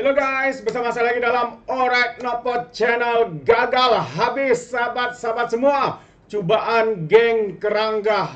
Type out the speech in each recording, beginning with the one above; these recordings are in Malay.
Halo guys, bersama saya lagi dalam Alright Nopot Channel. Gagal habis sahabat-sahabat semua. Cobaan geng kerangga.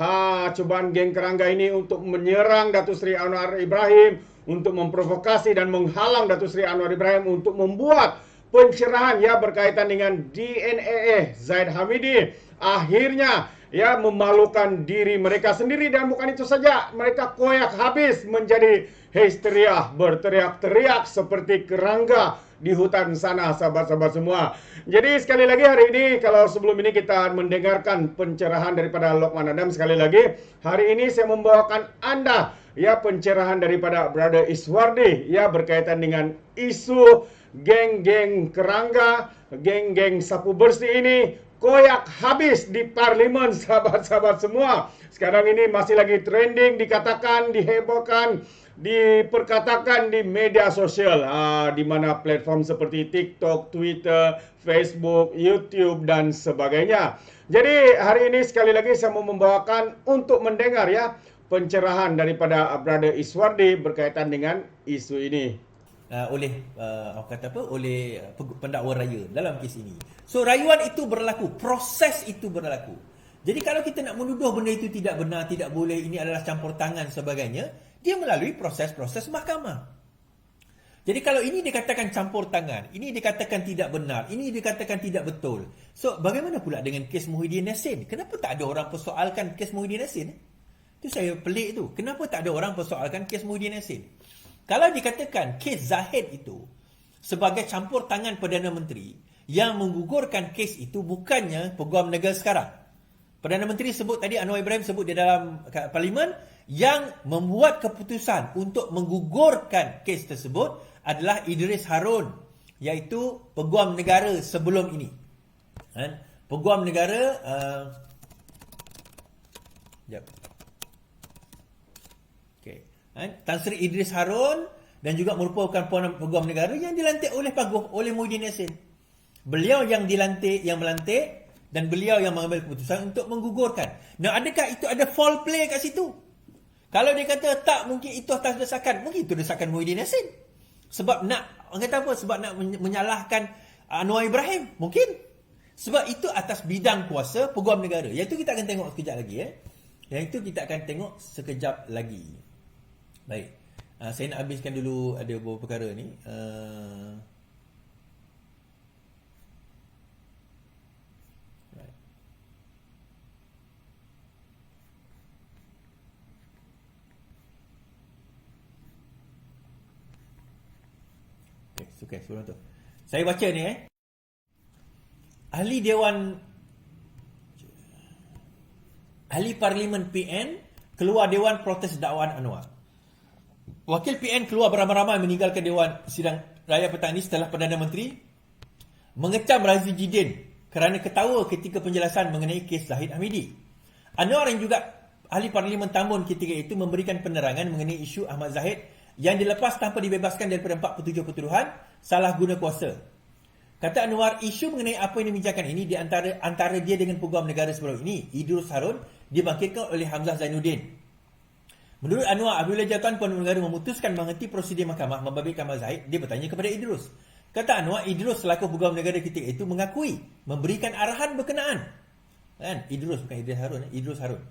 Cobaan geng kerangga ini untuk menyerang Datuk Seri Anwar Ibrahim, untuk memprovokasi dan menghalang Datuk Seri Anwar Ibrahim untuk membuat pencerahan ya berkaitan dengan DNA Zaid Hamidi. Akhirnya ya memalukan diri mereka sendiri, dan bukan itu saja, mereka koyak habis menjadi histeria, berteriak-teriak seperti kerangga di hutan sana, sahabat-sahabat semua. Jadi sekali lagi hari ini, kalau sebelum ini kita mendengarkan pencerahan daripada Lokman Adam, sekali lagi hari ini saya membawakan Anda ya pencerahan daripada Brother Iswardi ya berkaitan dengan isu geng-geng kerangga, geng-geng sapu bersih ini koyak habis di parlimen, sahabat-sahabat semua. Sekarang ini masih lagi trending, dikatakan, dihebohkan, diperkatakan di media sosial, di mana platform seperti TikTok, Twitter, Facebook, YouTube, dan sebagainya. Jadi hari ini sekali lagi saya mau membawakan untuk mendengar ya pencerahan daripada Brother Iswardi berkaitan dengan isu ini. Oleh pendakwa raya dalam kes ini. So rayuan itu berlaku, proses itu berlaku. Jadi kalau kita nak menuduh benda itu tidak benar, tidak boleh, ini adalah campur tangan sebagainya, dia melalui proses-proses mahkamah. Jadi kalau ini dikatakan campur tangan, ini dikatakan tidak benar, ini dikatakan tidak betul. So bagaimana pula dengan kes Muhyiddin Yassin? Kenapa tak ada orang persoalkan kes Muhyiddin Yassin? Itu saya pelik tu. Kenapa tak ada orang persoalkan kes Muhyiddin Yassin? Kalau dikatakan kes Zahid itu sebagai campur tangan Perdana Menteri, yang menggugurkan kes itu bukannya Peguam Negara sekarang. Perdana Menteri sebut tadi, Anwar Ibrahim sebut di dalam parlimen, yang membuat keputusan untuk menggugurkan kes tersebut adalah Idris Harun, iaitu Peguam Negara sebelum ini. Peguam Negara Tan Sri Idris Harun, dan juga merupakan Peguam Negara yang dilantik oleh Muhyiddin Yassin. Beliau yang melantik, dan beliau yang mengambil keputusan untuk menggugurkan. Nah, adakah itu ada foul play kat situ? Kalau dia kata tak, mungkin itu atas desakan, mungkin itu desakan Muhyiddin Yassin. Sebab nak menyalahkan Anwar Ibrahim, mungkin. Sebab itu atas bidang kuasa Peguam Negara. Yang itu kita akan tengok sekejap lagi. Yang itu kita akan tengok sekejap lagi. Baik, saya nak habiskan dulu ada beberapa perkara ni. Okay, sebelum tu saya baca ni Ahli Parlimen PN keluar Dewan protes dakwaan Anwar. Wakil PN keluar beramai-ramai meninggalkan Dewan Sidang Raya petang ini setelah Perdana Menteri mengecam Razi Jidin kerana ketawa ketika penjelasan mengenai kes Zahid Hamidi. Anwar yang juga ahli Parlimen Tambun ketika itu memberikan penerangan mengenai isu Ahmad Zahid yang dilepas tanpa dibebaskan daripada 47 ketuduhan salah guna kuasa. Kata Anwar, isu mengenai apa yang dibicarakan ini di antara dia dengan Peguam Negara sebelum ini, Idrus Harun, dibangkitkan oleh Hamzah Zainuddin. Menurut Anwar, apabila Jawatan Peguam Negara memutuskan menghenti prosedur mahkamah membabitkan Ahmad Zahid, dia bertanya kepada Idrus. Kata Anwar, Idrus selaku Peguam Negara ketika itu mengakui memberikan arahan berkenaan. Idrus, bukan Idris Harun. Idrus Harun.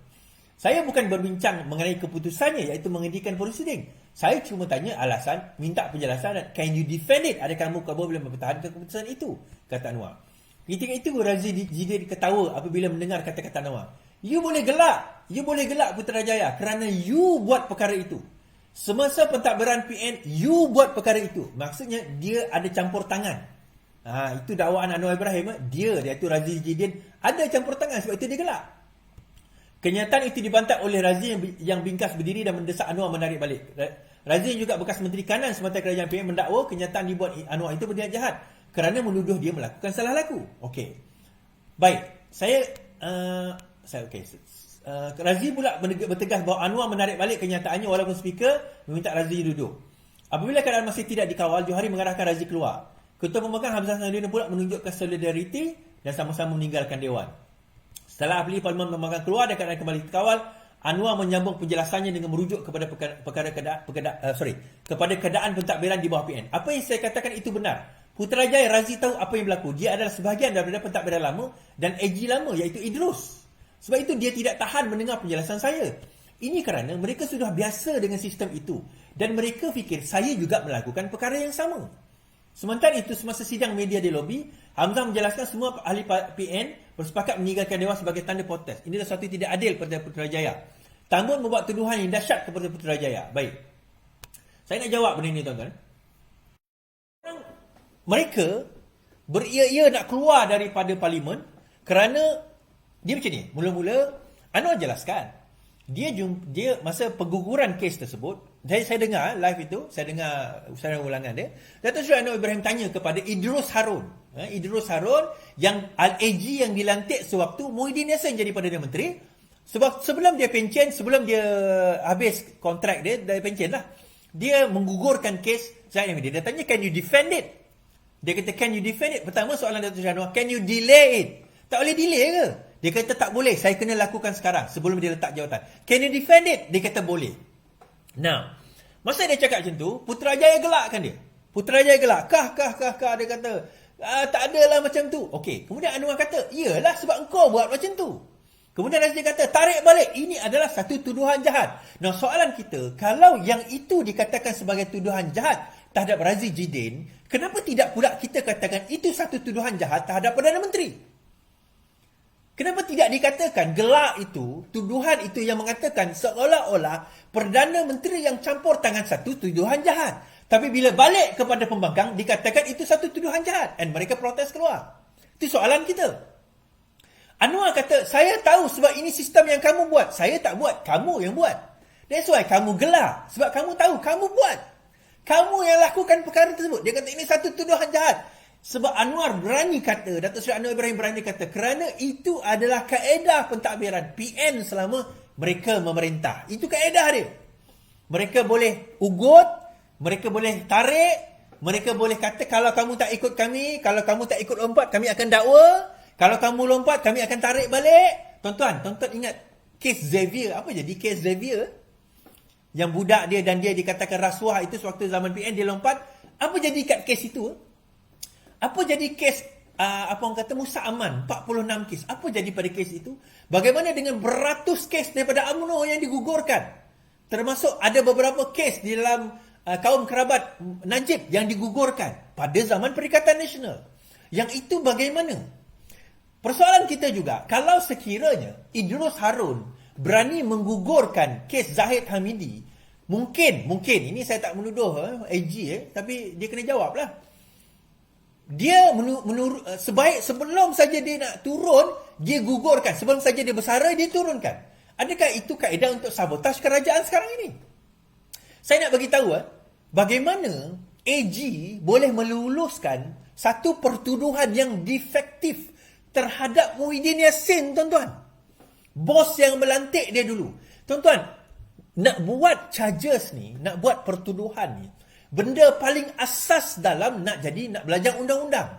Saya bukan berbincang mengenai keputusannya, iaitu menghentikan prosedur. Saya cuma tanya alasan, minta penjelasan, can you defend it? Adakah kamu boleh mempertahankan keputusan itu? Kata Anwar. Ketika itu Razi Jidin ketawa apabila mendengar kata-kata Anwar. You boleh gelak Putrajaya kerana you buat perkara itu. Semasa pentadbiran PN, you buat perkara itu. Maksudnya dia ada campur tangan. Itu dakwaan Anwar Ibrahim. Dia iaitu Razi Jidin ada campur tangan, sebab itu dia gelak. Kenyataan itu dibantah oleh Razi yang bingkas berdiri dan mendesak Anwar menarik balik. Razi juga bekas Menteri Kanan semasa kerajaan PN mendakwa kenyataan dibuat Anwar itu berniat jahat kerana menuduh dia melakukan salah laku. Okey. Baik, Razi pula bertegas bahawa Anwar menarik balik kenyataannya walaupun speaker meminta Razi duduk. Apabila keadaan masih tidak dikawal, Johari mengarahkan Razi keluar. Ketua Pemegang Hamzah Zainuddin pula menunjukkan solidariti dan sama-sama meninggalkan Dewan. Setelah ahli parlimen memegang keluar dan keadaan kembali dikawal, Anwar menyambung penjelasannya dengan merujuk kepada kepada keadaan pentadbiran di bawah PN. Apa yang saya katakan itu benar. Putrajaya Razi tahu apa yang berlaku. Dia adalah sebahagian daripada pentadbiran lama dan AG lama, iaitu Idrus. Sebab itu dia tidak tahan mendengar penjelasan saya. Ini kerana mereka sudah biasa dengan sistem itu dan mereka fikir saya juga melakukan perkara yang sama. Sementara itu, semasa sidang media di lobi, Hamzah menjelaskan semua ahli PN bersepakat meninggalkan Dewan sebagai tanda protes. Ini adalah sesuatu tidak adil pada Putrajaya. Tambun membuat tuduhan yang dahsyat kepada Putrajaya. Baik. Saya nak jawab benda ini, tuan-tuan. Mereka beria-ia nak keluar daripada parlimen kerana dia macam ni. Mula-mula Anwar jelaskan. Dia masa pengguguran kes tersebut, saya dengar live itu, saya dengar ulangan dia. Datuk Seri Anwar Ibrahim tanya kepada Idrus Harun. Idrus Harun yang AG yang dilantik sewaktu Muhyiddin Yassin jadi Perdana Menteri. Sebab sebelum dia pencen, sebelum dia habis kontrak dia, dari pencen lah, dia menggugurkan kes Zaid Hamidi. Dia tanya, can you defend it? Dia kata, can you defend it? Pertama soalan Datuk Seri Anwar, can you delay it? Tak boleh delay ke? Dia kata tak boleh, saya kena lakukan sekarang sebelum dia letak jawatan. Can you defend it? Dia kata boleh. Now, masa dia cakap macam tu, Putrajaya gelakkan dia. Putrajaya gelak. Kah. Dia kata, tak adalah macam tu. Okey, kemudian Anwar kata, iyalah sebab engkau buat macam tu. Kemudian Razif kata, tarik balik. Ini adalah satu tuduhan jahat. Nah, soalan kita, kalau yang itu dikatakan sebagai tuduhan jahat terhadap Razif Jidin, kenapa tidak pula kita katakan itu satu tuduhan jahat terhadap Perdana Menteri? Kenapa tidak dikatakan gelak itu, tuduhan itu yang mengatakan seolah-olah Perdana Menteri yang campur tangan satu tuduhan jahat. Tapi bila balik kepada pembangkang, dikatakan itu satu tuduhan jahat. Dan mereka protes keluar. Itu soalan kita. Anwar kata, saya tahu sebab ini sistem yang kamu buat. Saya tak buat, kamu yang buat. That's why kamu gelak. Sebab kamu tahu, kamu buat. Kamu yang lakukan perkara tersebut. Dia kata ini satu tuduhan jahat. Sebab Anwar berani kata, Datuk Seri Anwar Ibrahim berani kata, kerana itu adalah kaedah pentadbiran PN selama mereka memerintah. Itu kaedah dia. Mereka boleh ugut, mereka boleh tarik, mereka boleh kata kalau kamu tak ikut kami, kalau kamu tak ikut lompat, kami akan dakwa. Kalau kamu lompat, kami akan tarik balik. Tuan-tuan ingat kes Xavier. Apa jadi kes Xavier? Yang budak dia dan dia dikatakan rasuah itu sewaktu zaman PN dia lompat. Apa jadi kat kes itu? Apa jadi kes orang kata Musa Aman 46 kes? Apa jadi pada kes itu? Bagaimana dengan beratus kes daripada UMNO yang digugurkan? Termasuk ada beberapa kes di dalam kaum kerabat Najib yang digugurkan pada zaman Perikatan Nasional. Yang itu bagaimana? Persoalan kita juga, kalau sekiranya Idrus Harun berani menggugurkan kes Zahid Hamidi, mungkin ini saya tak menuduh AG tapi dia kena jawablah. Dia sebelum saja dia nak turun, dia gugurkan. Sebelum saja dia bersara, dia turunkan. Adakah itu kaedah untuk sabotaj kerajaan sekarang ini? Saya nak bagi tahu bagaimana AG boleh meluluskan satu pertuduhan yang defektif terhadap Muhyiddin Yassin, tuan-tuan. Bos yang melantik dia dulu. Tuan-tuan, nak buat charges ni, nak buat pertuduhan ni, benda paling asas dalam nak belajar undang-undang.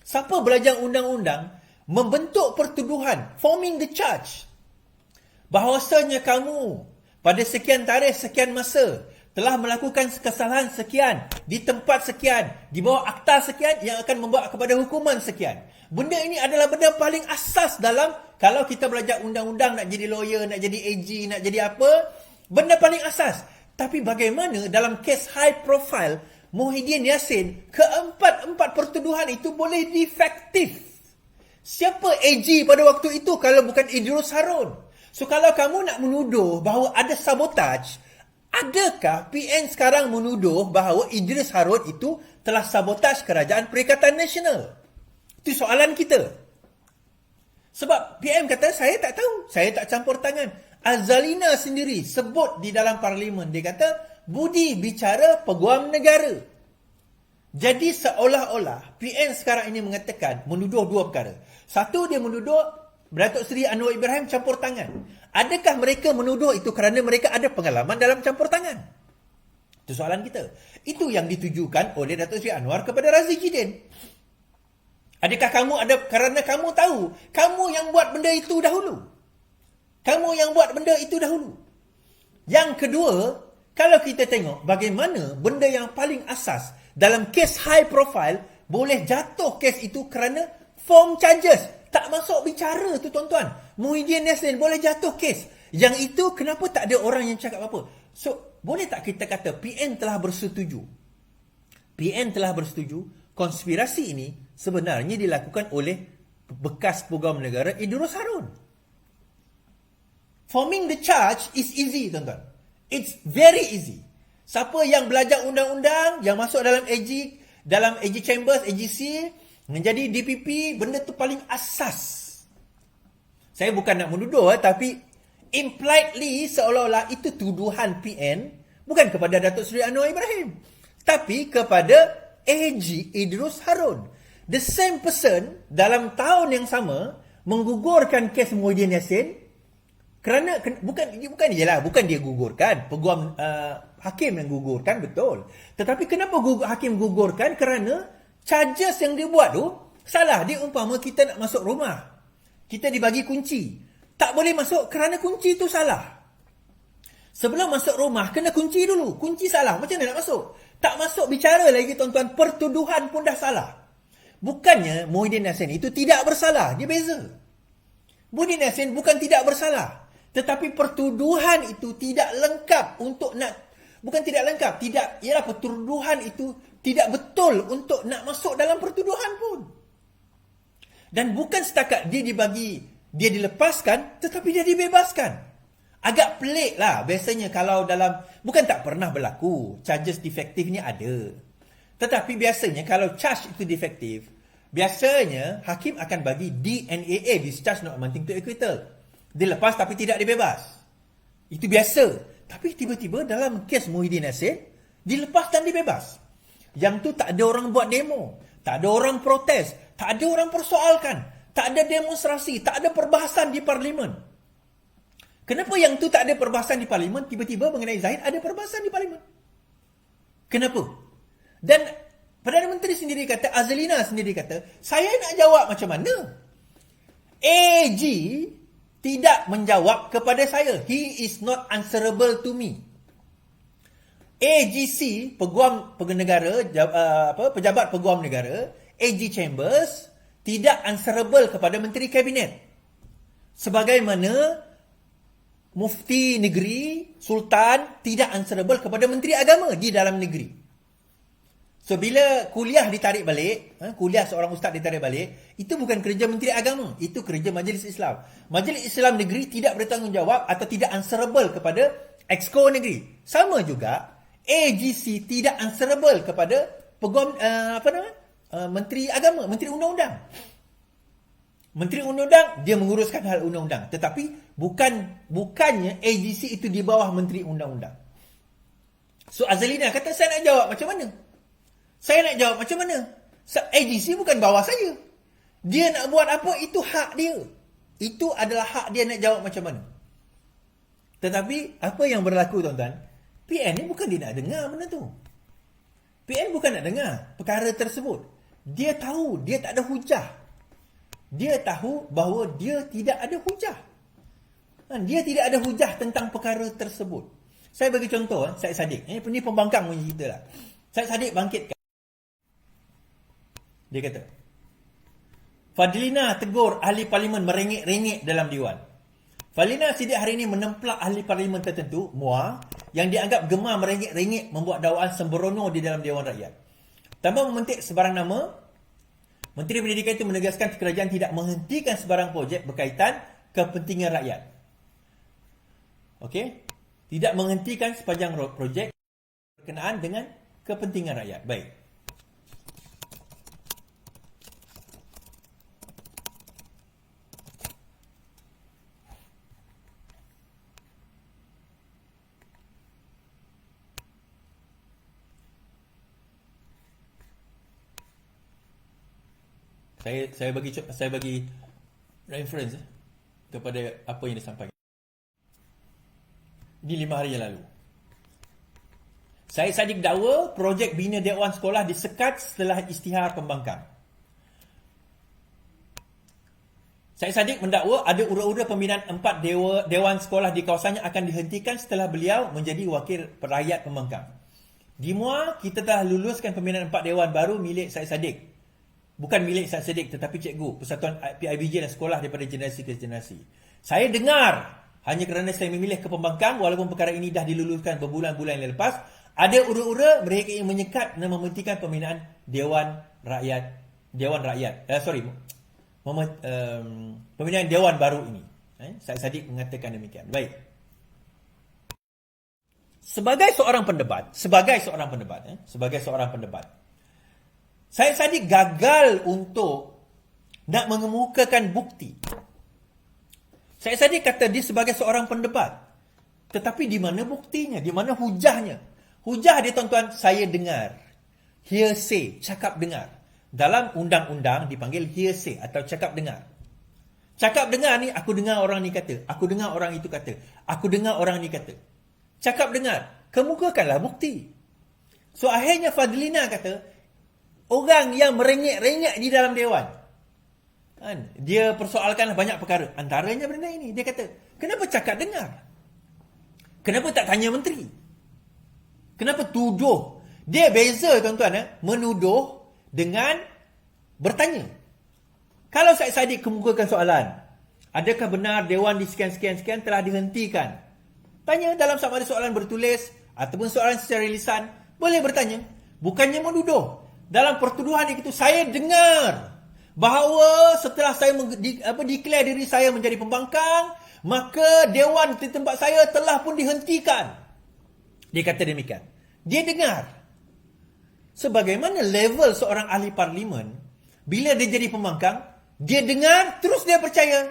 Siapa belajar undang-undang? Membentuk pertuduhan, forming the charge. Bahawasanya kamu pada sekian tarikh, sekian masa telah melakukan kesalahan sekian, di tempat sekian, di bawah akta sekian yang akan membawa kepada hukuman sekian. Benda ini adalah benda paling asas dalam, kalau kita belajar undang-undang, nak jadi lawyer, nak jadi AG, nak jadi apa, benda paling asas. Tapi bagaimana dalam kes high profile Muhyiddin Yassin, keempat pertuduhan itu boleh defektif? Siapa AG pada waktu itu kalau bukan Idrus Harun? So kalau kamu nak menuduh bahawa ada sabotaj, adakah PN sekarang menuduh bahawa Idrus Harun itu telah sabotaj kerajaan Perikatan Nasional? Itu soalan kita. Sebab PM kata, saya tak tahu, saya tak campur tangan. Azalina sendiri sebut di dalam parlimen, dia kata budi bicara peguam negara. Jadi seolah-olah PN sekarang ini mengatakan, menuduh dua perkara. Satu, dia menuduh Datuk Seri Anwar Ibrahim campur tangan. Adakah mereka menuduh itu kerana mereka ada pengalaman dalam campur tangan? Itu soalan kita. Itu yang ditujukan oleh Datuk Seri Anwar kepada Razif Jidin. Adakah kamu ada kerana kamu tahu, kamu yang buat benda itu dahulu? Kamu yang buat benda itu dahulu. Yang kedua, kalau kita tengok bagaimana benda yang paling asas dalam kes high profile boleh jatuh kes itu kerana form charges. Tak masuk bicara tu tuan-tuan. Muhyiddin Yassin boleh jatuh kes. Yang itu kenapa tak ada orang yang cakap apa? So, boleh tak kita kata PN telah bersetuju? PN telah bersetuju konspirasi ini sebenarnya dilakukan oleh bekas Peguam Negara Idrus Harun. Forming the charge is easy, tuan-tuan. It's very easy. Siapa yang belajar undang-undang, yang masuk dalam AG Chambers, AGC, menjadi DPP, benda tu paling asas. Saya bukan nak menuduh, tapi impliedly seolah-olah itu tuduhan PN bukan kepada Datuk Seri Anwar Ibrahim, tapi kepada AG Idrus Harun. The same person dalam tahun yang sama menggugurkan kes Muhyiddin Yassin kerana bukan dia gugurkan, peguam hakim yang gugurkan, betul. Tetapi kenapa hakim gugurkan? Kerana charges yang dia buat tu salah. Dia umpama kita nak masuk rumah, kita dibagi kunci, tak boleh masuk kerana kunci tu salah. Sebelum masuk rumah kena kunci dulu. Kunci salah, macam mana nak masuk? Tak masuk bicara lagi, tuan-tuan. Pertuduhan pun dah salah. Bukannya Muhyiddin Yassin itu tidak bersalah. Dia beza. Muhyiddin Yassin bukan tidak bersalah, tetapi pertuduhan itu tidak lengkap untuk nak, bukan tidak lengkap, tidak, ialah pertuduhan itu tidak betul untuk nak masuk dalam pertuduhan pun. Dan bukan setakat dia dilepaskan, tetapi dia dibebaskan. Agak pelik lah biasanya kalau dalam, bukan tak pernah berlaku, charges defektif ni ada. Tetapi biasanya kalau charge itu defektif, biasanya hakim akan bagi DNAA, discharge not amounting to acquittal. Dilepas tapi tidak dibebas. Itu biasa. Tapi tiba-tiba dalam kes Muhyiddin Yassin, dilepas dan dibebas. Yang tu tak ada orang buat demo, tak ada orang protes, tak ada orang persoalkan, tak ada demonstrasi, tak ada perbahasan di parlimen. Kenapa yang tu tak ada perbahasan di parlimen, tiba-tiba mengenai Zahid ada perbahasan di parlimen? Kenapa? Dan Perdana Menteri sendiri kata, Azlina sendiri kata, saya nak jawab macam mana? AG tidak menjawab kepada saya. He is not answerable to me. AGC, pejabat peguam negara, AG Chambers, tidak answerable kepada Menteri Kabinet. Sebagaimana Mufti Negeri, Sultan, tidak answerable kepada Menteri Agama di dalam negeri. So, bila kuliah ditarik balik, kuliah seorang ustaz ditarik balik, itu bukan kerja Menteri Agama, itu kerja Majlis Islam. Majlis Islam Negeri tidak bertanggungjawab atau tidak answerable kepada Exco Negeri. Sama juga, AGC tidak answerable kepada peguam, Menteri Agama, Menteri Undang-Undang. Menteri Undang-Undang, dia menguruskan hal undang-undang. Tetapi, bukannya AGC itu di bawah Menteri Undang-Undang. So, Azlina kata, saya nak jawab macam mana? Saya nak jawab macam mana? AGC bukan bawah saya. Dia nak buat apa, itu hak dia. Itu adalah hak dia nak jawab macam mana. Tetapi, apa yang berlaku, tuan-tuan? PN ni bukan dia nak dengar benda tu. PN bukan nak dengar perkara tersebut. Dia tahu, dia tak ada hujah. Dia tahu bahawa dia tidak ada hujah. Dia tidak ada hujah tentang perkara tersebut. Saya bagi contoh, Syed Saddiq. Ini pembangkang punya cerita lah. Syed Saddiq bangkitkan. Dia kata, Fadlina tegur ahli parlimen merengek-rengek dalam Dewan. Fadlina Siddiq hari ini menemplak ahli parlimen tertentu, MUA, yang dianggap gemar merengek-rengek membuat dakwaan sembrono di dalam Dewan Rakyat. Tanpa memetik sebarang nama, Menteri Pendidikan itu menegaskan kerajaan tidak menghentikan sebarang projek berkaitan kepentingan rakyat. Okey? Tidak menghentikan sepanjang projek berkenaan dengan kepentingan rakyat. Baik. Saya bagi reference kepada apa yang disampaikan. Ini 5 hari yang lalu. Syed Saddiq dakwa projek bina Dewan Sekolah disekat setelah isytihar pembangkang. Syed Saddiq mendakwa ada ura-ura pembinaan 4 dewan sekolah di kawasannya akan dihentikan setelah beliau menjadi wakil rakyat pembangkang. Di MUA, kita telah luluskan pembinaan 4 dewan baru milik Syed Saddiq. Bukan milik Syed Saddiq tetapi cikgu, Persatuan PIBJ dan sekolah daripada generasi ke generasi. Saya dengar hanya kerana saya memilih ke pembangkang walaupun perkara ini dah diluluskan berbulan-bulan yang lepas, ada ura-ura mereka yang menyekat dan menghentikan pembinaan pembinaan dewan baru ini. Syed Saddiq mengatakan demikian. Baik. Sebagai seorang pendebat, Syed Saddiq gagal untuk nak mengemukakan bukti. Syed Saddiq kata dia sebagai seorang pendebat. Tetapi di mana buktinya? Di mana hujahnya? Hujah dia, tuan-tuan, saya dengar. Hearsay, cakap dengar. Dalam undang-undang dipanggil hearsay atau cakap dengar. Cakap dengar ni, aku dengar orang ni kata, aku dengar orang itu kata, aku dengar orang ni kata. Cakap dengar, kemukakanlah bukti. So akhirnya Fadlina kata, orang yang merengek-rengek di dalam dewan, dia persoalkan banyak perkara. Antaranya benda ini, dia kata, kenapa cakap dengar? Kenapa tak tanya menteri? Kenapa tuduh? Dia beza, tuan-tuan, menuduh dengan bertanya. Kalau Syed Saddiq kemukakan soalan, adakah benar dewan di sekian-sekian telah dihentikan? Tanya dalam sama ada soalan bertulis ataupun soalan secara lisan, boleh bertanya. Bukannya menuduh. Dalam pertuduhan itu, saya dengar bahawa setelah saya declare diri saya menjadi pembangkang, maka dewan di tempat saya telah pun dihentikan. Dia kata demikian. Dia dengar. Sebagaimana level seorang ahli parlimen, bila dia jadi pembangkang, dia dengar, terus dia percaya.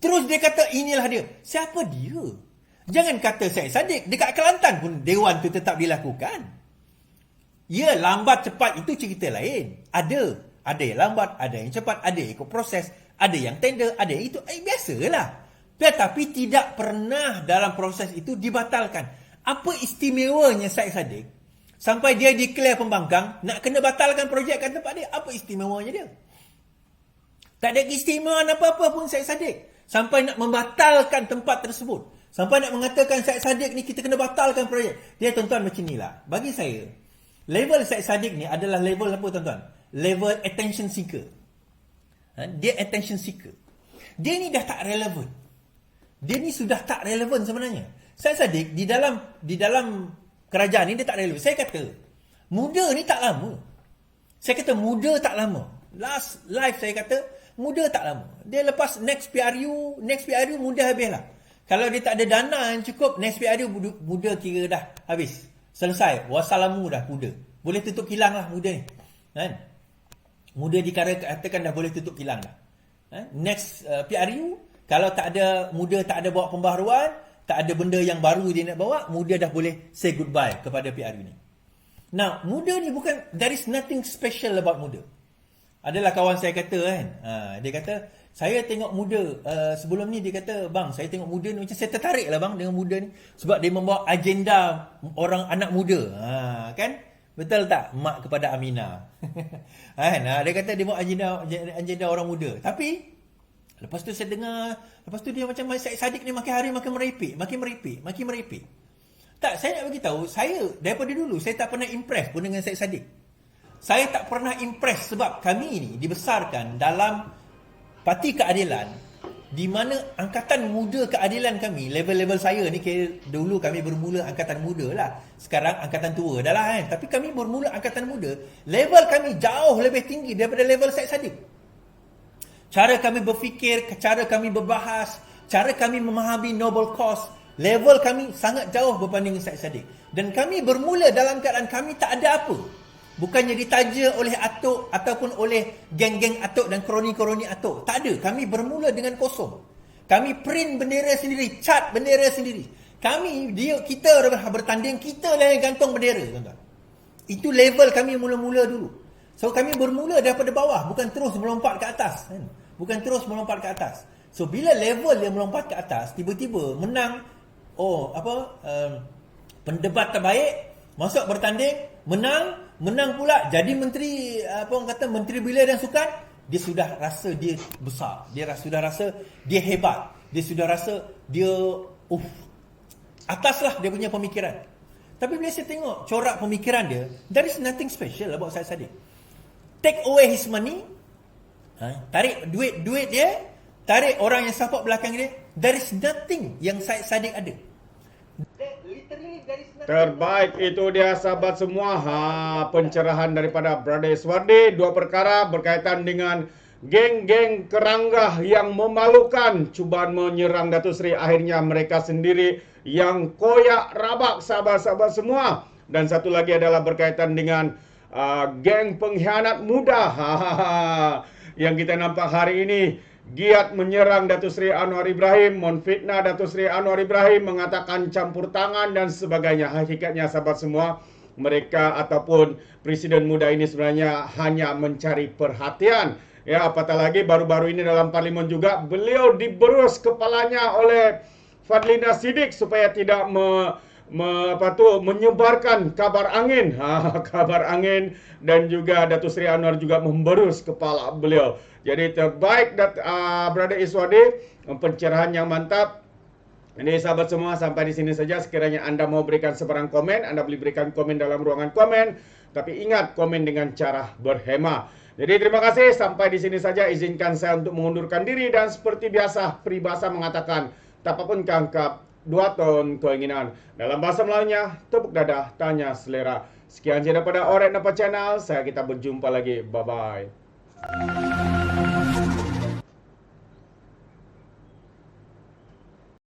Terus dia kata, inilah dia. Siapa dia? Jangan kata Syed Saddiq. Dekat Kelantan pun dewan itu tetap dilakukan. Ya, lambat cepat itu cerita lain. Ada yang lambat, ada yang cepat, ada yang ikut proses, ada yang tender, ada yang itu. Biasalah. Tetapi tidak pernah dalam proses itu dibatalkan. Apa istimewanya Syed Saddiq sampai dia declare pembangkang, nak kena batalkan projek kat tempat dia? Apa istimewanya dia? Tak ada keistimewaan apa-apa pun Syed Saddiq sampai nak membatalkan tempat tersebut. Sampai nak mengatakan Syed Saddiq ni kita kena batalkan projek. Dia, tuan-tuan, macam inilah. Bagi saya, level Syed Saddiq ni adalah level apa, tuan-tuan? Level attention seeker. Dia attention seeker. Dia ni dah tak relevan. Dia ni sudah tak relevan sebenarnya. Syed Saddiq di dalam kerajaan ni dia tak relevan. Saya kata, muda ni tak lama. Saya kata muda tak lama. Last life saya kata, muda tak lama. Dia lepas next PRU muda habis lah. Kalau dia tak ada dana yang cukup, next PRU muda kira dah habis. Selesai. Wassalamu dah muda. Boleh tutup kilang lah muda ni. Muda dikatakan dah boleh tutup kilang dah. Next PRU, kalau tak ada muda, tak ada bawa pembaharuan, tak ada benda yang baru dia nak bawa, muda dah boleh say goodbye kepada PRU ni. Now, muda ni bukan, there is nothing special about muda. Adalah kawan saya kata kan, dia kata, saya tengok muda, sebelum ni dia kata, bang, saya tengok muda ni, macam saya tertarik lah bang dengan muda ni, sebab dia membawa agenda orang anak muda. Kan? Betul tak? Mak kepada Aminah. Dia kata dia bawa agenda orang muda. Tapi, lepas tu saya dengar, lepas tu dia macam Syed Saddiq ni makin hari makin merepek. Tak, saya nak bagi tahu, saya daripada dulu saya tak pernah impress pun dengan Syed Saddiq. Saya tak pernah impress sebab kami ni dibesarkan dalam parti keadilan, di mana angkatan muda keadilan kami, level-level saya ni, kira dulu kami bermula angkatan muda lah, sekarang angkatan tua dah lah kan. Tapi kami bermula angkatan muda, level kami jauh lebih tinggi daripada level Syed Saddiq. Cara kami berfikir, cara kami berbahas, cara kami memahami noble cause, level kami sangat jauh berbanding Syed Saddiq. Dan kami bermula dalam keadaan kami tak ada apa. Bukannya ditaja oleh atuk ataupun oleh geng-geng atuk dan kroni-kroni atuk. Tak ada. Kami bermula dengan kosong. Kami print bendera sendiri, cat bendera sendiri. Kita bertanding, kita lah yang gantung bendera, tuan-tuan. Itu level kami mula-mula dulu. So kami bermula daripada bawah, bukan terus melompat ke atas kan? Bukan terus melompat ke atas. So bila level yang melompat ke atas, tiba-tiba menang, pendebat terbaik, masuk bertanding, menang pula jadi menteri, menteri belia dan sukan, Dia sudah rasa dia besar. Sudah rasa dia hebat. Dia sudah rasa dia ataslah dia punya pemikiran. Tapi bila saya tengok corak pemikiran dia, there is nothing special about Syed Saddiq. Take away his money, tarik duit dia, tarik orang yang support belakang dia, there is nothing yang Syed Saddiq ada. Literally there is nothing. Terbaik itu dia sahabat semua. Pencerahan daripada Brother Iswandi. Dua perkara berkaitan dengan geng-geng kerangga yang memalukan, cubaan menyerang Datuk Seri, akhirnya mereka sendiri yang koyak rabak sahabat-sahabat semua. Dan satu lagi adalah berkaitan dengan geng pengkhianat muda yang kita nampak hari ini, giat menyerang Datuk Seri Anwar Ibrahim, menfitnah Datuk Seri Anwar Ibrahim, mengatakan campur tangan dan sebagainya. Hakikatnya sahabat semua, mereka ataupun Presiden muda ini sebenarnya hanya mencari perhatian. Ya, apatah lagi baru-baru ini dalam parlimen juga beliau diberus kepalanya oleh Fadlina Siddiq supaya tidak menyebarkan kabar angin. Kabar angin, dan juga Datuk Seri Anwar juga memberus kepala beliau. Jadi terbaik Brother Iswandi, pencerahan yang mantap. Ini sahabat semua, sampai di sini saja. Sekiranya anda mau berikan sebarang komen, anda boleh berikan komen dalam ruangan komen. Tapi ingat, komen dengan cara berhema. Jadi terima kasih, sampai di sini saja. Izinkan saya untuk mengundurkan diri, dan seperti biasa peribahasa mengatakan, tak apapun kangkap, 2 ton keinginan. Dalam bahasa Melayunya, tepuk dada, tanya selera. Sekian saja daripada Alright Nampak Channel. Kita berjumpa lagi. Bye-bye.